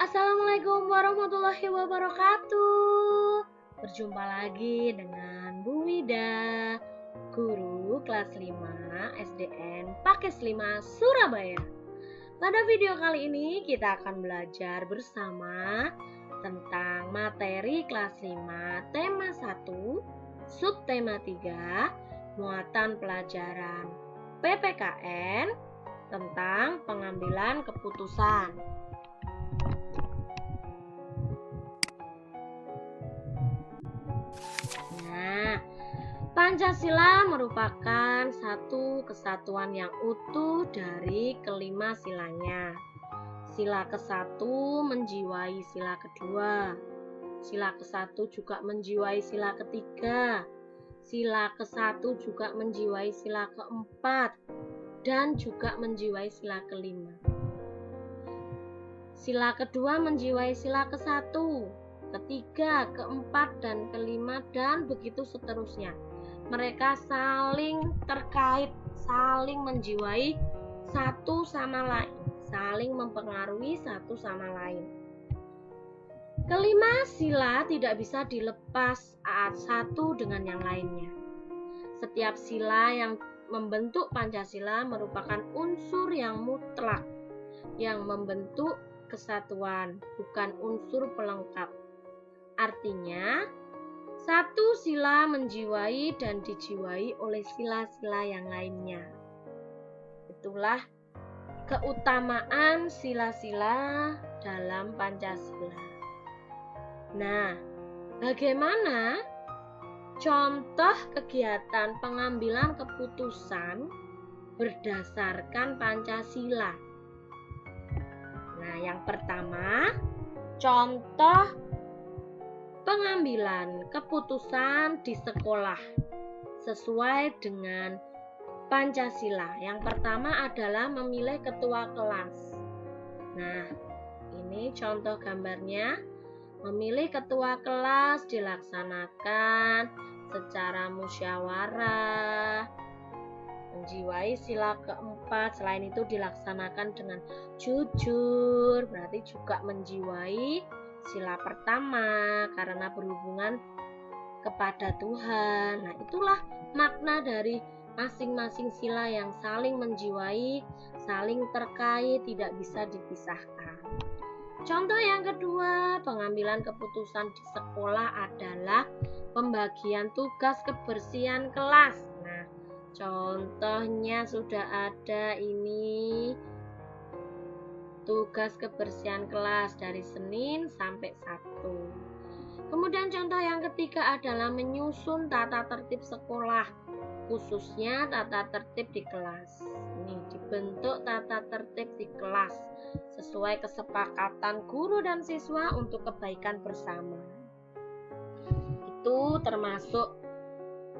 Assalamualaikum warahmatullahi wabarakatuh. Berjumpa lagi dengan Bu Wida, guru kelas 5 SDN Pakis 5 Surabaya. Pada video kali ini kita akan belajar bersama tentang materi kelas 5 tema 1, subtema 3, muatan pelajaran PPKN tentang pengambilan keputusan. Pancasila merupakan satu kesatuan yang utuh dari kelima silanya. Sila ke-1 menjiwai sila kedua. Sila ke-1 juga menjiwai sila ketiga. Sila ke-1 juga menjiwai sila keempat dan juga menjiwai sila kelima. Sila kedua menjiwai sila ke-1, ketiga, keempat, dan kelima, dan begitu seterusnya. Mereka saling terkait, saling menjiwai satu sama lain, saling mempengaruhi satu sama lain. Kelima sila tidak bisa dilepas satu dengan yang lainnya. Setiap sila yang membentuk Pancasila merupakan unsur yang mutlak, yang membentuk kesatuan, bukan unsur pelengkap. Artinya, satu sila menjiwai dan dijiwai oleh sila-sila yang lainnya. Itulah keutamaan sila-sila dalam Pancasila. Nah, bagaimana contoh kegiatan pengambilan keputusan berdasarkan Pancasila? Nah, yang pertama, contoh pengambilan keputusan di sekolah sesuai dengan Pancasila. Yang pertama adalah memilih ketua kelas. Nah, ini contoh gambarnya. Memilih ketua kelas dilaksanakan secara musyawarah, menjiwai sila keempat. Selain itu dilaksanakan dengan jujur, berarti juga menjiwai sila pertama karena berhubungan kepada Tuhan. Nah, itulah makna dari masing-masing sila yang saling menjiwai, saling terkait, tidak bisa dipisahkan. Contoh yang kedua, pengambilan keputusan di sekolah adalah pembagian tugas kebersihan kelas. Nah, contohnya sudah ada ini. Tugas kebersihan kelas dari Senin sampai Sabtu. Kemudian contoh yang ketiga adalah menyusun tata tertib sekolah, khususnya tata tertib di kelas. Ini dibentuk tata tertib di kelas sesuai kesepakatan guru dan siswa untuk kebaikan bersama. Itu termasuk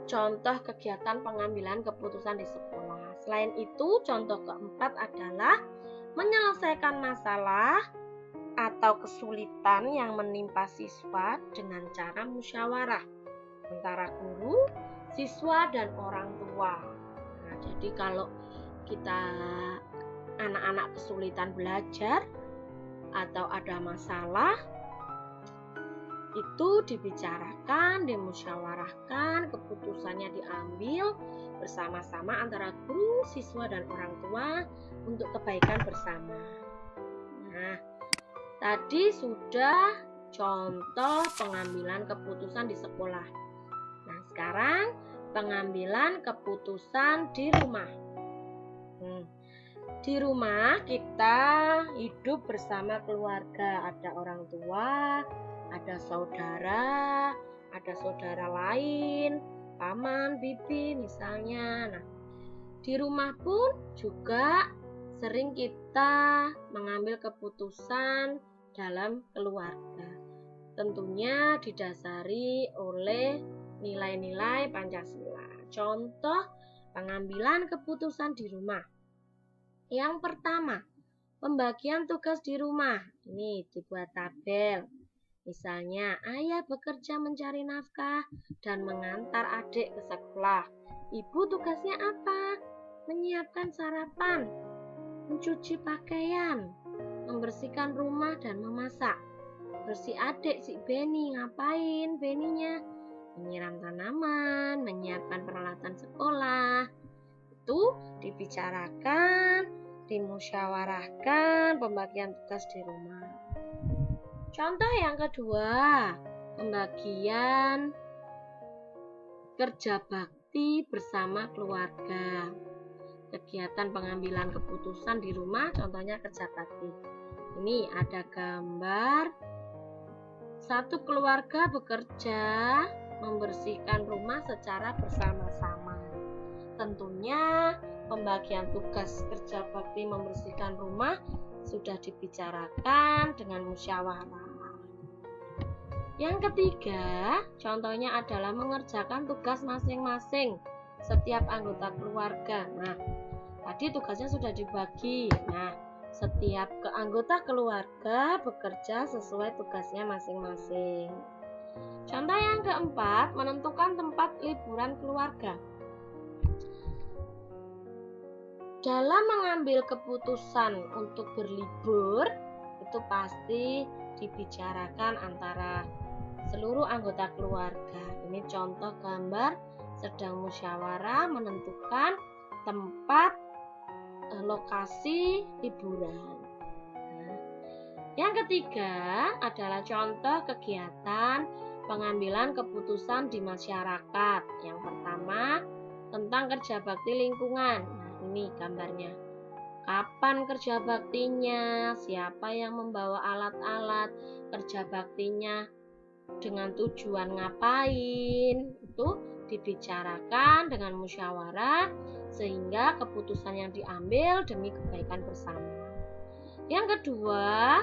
contoh kegiatan pengambilan keputusan di sekolah. Selain itu, contoh keempat adalah menyelesaikan masalah atau kesulitan yang menimpa siswa dengan cara musyawarah antara guru, siswa, dan orang tua. Nah, jadi kalau kita anak-anak kesulitan belajar atau ada masalah, itu dibicarakan, dimusyawarahkan, keputusannya diambil bersama-sama antara guru, siswa, dan orang tua untuk kebaikan bersama. Nah, tadi sudah contoh pengambilan keputusan di sekolah. Nah, sekarang pengambilan keputusan di rumah. Di rumah kita hidup bersama keluarga, ada orang tua, ada saudara lain, paman, bibi misalnya. Nah, di rumah pun juga sering kita mengambil keputusan dalam keluarga. Tentunya didasari oleh nilai-nilai Pancasila. Contoh pengambilan keputusan di rumah. Yang pertama, pembagian tugas di rumah. Ini dibuat tabel. Misalnya, ayah bekerja mencari nafkah dan mengantar adik ke sekolah. Ibu tugasnya apa? Menyiapkan sarapan, mencuci pakaian, membersihkan rumah dan memasak. Terus si adik, si Beni, ngapain Beninya? Menyiram tanaman, menyiapkan peralatan sekolah. Itu dibicarakan, dimusyawarahkan pembagian tugas di rumah. Contoh yang kedua, pembagian kerja bakti bersama keluarga. Kegiatan pengambilan keputusan di rumah, contohnya kerja bakti. Ini ada gambar satu keluarga bekerja membersihkan rumah secara bersama-sama. Tentunya pembagian tugas kerja bakti membersihkan rumah sudah dibicarakan dengan musyawarah. Yang ketiga, contohnya adalah mengerjakan tugas masing-masing setiap anggota keluarga. Nah, tadi tugasnya sudah dibagi. Nah, setiap anggota keluarga bekerja sesuai tugasnya masing-masing. Contoh yang keempat, menentukan tempat liburan keluarga. Dalam mengambil keputusan untuk berlibur, itu pasti dibicarakan antara seluruh anggota keluarga. Ini contoh gambar sedang musyawarah menentukan tempat lokasi liburan. Yang ketiga adalah contoh kegiatan pengambilan keputusan di masyarakat. Yang pertama, tentang kerja bakti lingkungan. Nah, ini gambarnya. Kapan kerja baktinya? Siapa yang membawa alat-alat kerja baktinya? Dengan tujuan ngapain? Itu dibicarakan dengan musyawarah sehingga keputusan yang diambil demi kebaikan bersama. Yang kedua,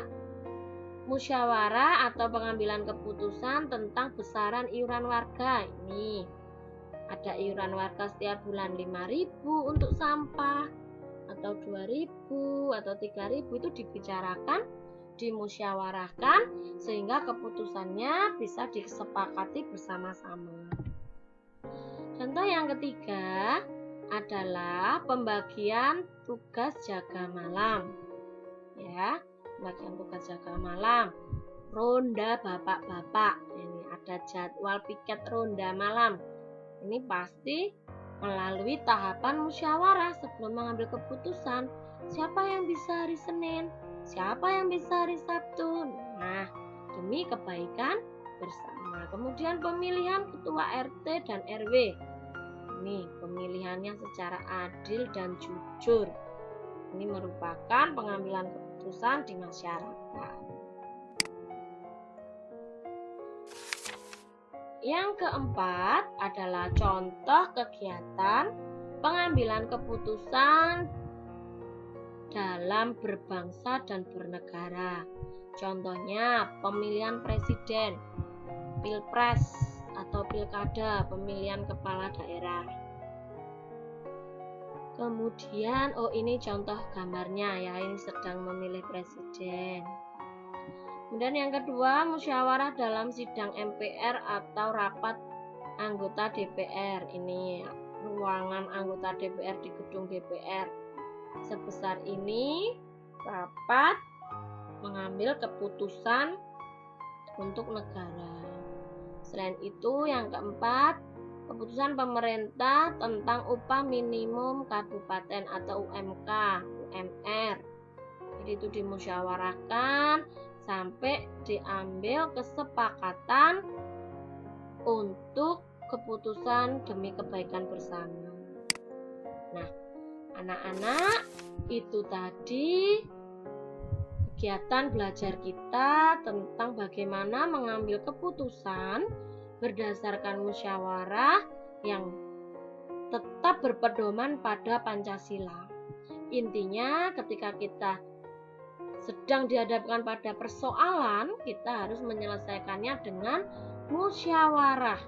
musyawarah atau pengambilan keputusan tentang besaran iuran warga. Ini ada iuran warga setiap bulan 5.000 untuk sampah, atau 2.000 atau 3.000, itu dibicarakan, dimusyawarahkan sehingga keputusannya bisa disepakati bersama-sama. Contoh yang ketiga adalah pembagian tugas jaga malam. Ya, pembagian tugas jaga malam. Ronda bapak-bapak. Ini ada jadwal piket ronda malam. Ini pasti melalui tahapan musyawarah sebelum mengambil keputusan. Siapa yang bisa hari Senin? Siapa yang bisa hari Sabtu? Nah, demi kebaikan bersama. Kemudian pemilihan ketua RT dan RW. Ini pemilihannya secara adil dan jujur. Ini merupakan pengambilan keputusan di masyarakat. Yang keempat adalah contoh kegiatan pengambilan keputusan dalam berbangsa dan bernegara. Contohnya pemilihan presiden, pilpres atau pilkada, pemilihan kepala daerah. Kemudian, ini contoh gambarnya ya, ini sedang memilih presiden. Kemudian yang kedua, musyawarah dalam sidang MPR atau rapat anggota DPR. Ini ruangan anggota DPR di gedung DPR. Sebesar ini rapat mengambil keputusan untuk negara. Selain itu, yang keempat, keputusan pemerintah tentang upah minimum kabupaten atau UMK, UMR. Jadi itu dimusyawarahkan sampai diambil kesepakatan untuk keputusan demi kebaikan bersama. Nah, anak-anak, itu tadi kegiatan belajar kita tentang bagaimana mengambil keputusan berdasarkan musyawarah yang tetap berpedoman pada Pancasila. Intinya ketika kita sedang dihadapkan pada persoalan, kita harus menyelesaikannya dengan musyawarah.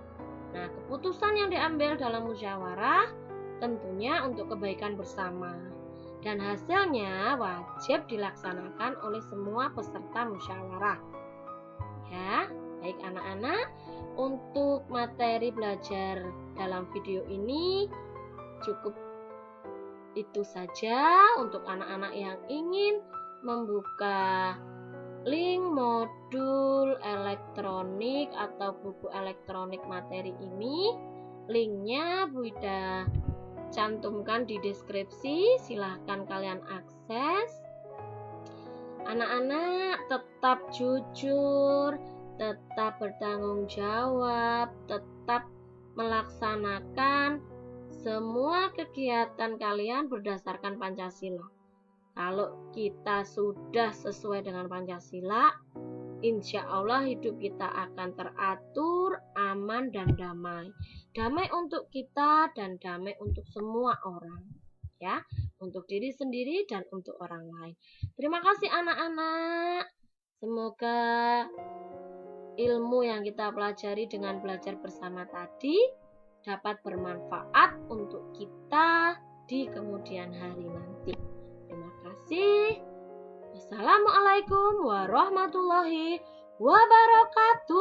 Nah, keputusan yang diambil dalam musyawarah tentunya untuk kebaikan bersama. Dan hasilnya wajib dilaksanakan oleh semua peserta musyawarah. Ya, baik anak-anak, untuk materi belajar dalam video ini cukup itu saja. Untuk anak-anak yang ingin membuka link modul elektronik atau buku elektronik materi ini, linknya Bu Ida cantumkan di deskripsi, silahkan kalian akses. Anak-anak tetap jujur, tetap bertanggung jawab, tetap melaksanakan semua kegiatan kalian berdasarkan Pancasila. Kalau kita sudah sesuai dengan Pancasila, insya Allah hidup kita akan teratur, aman, dan damai. Damai untuk kita dan damai untuk semua orang. Ya, untuk diri sendiri dan untuk orang lain. Terima kasih anak-anak. Semoga ilmu yang kita pelajari dengan belajar bersama tadi dapat bermanfaat untuk kita di kemudian hari nanti. Terima kasih. Assalamualaikum warahmatullahi wabarakatuh.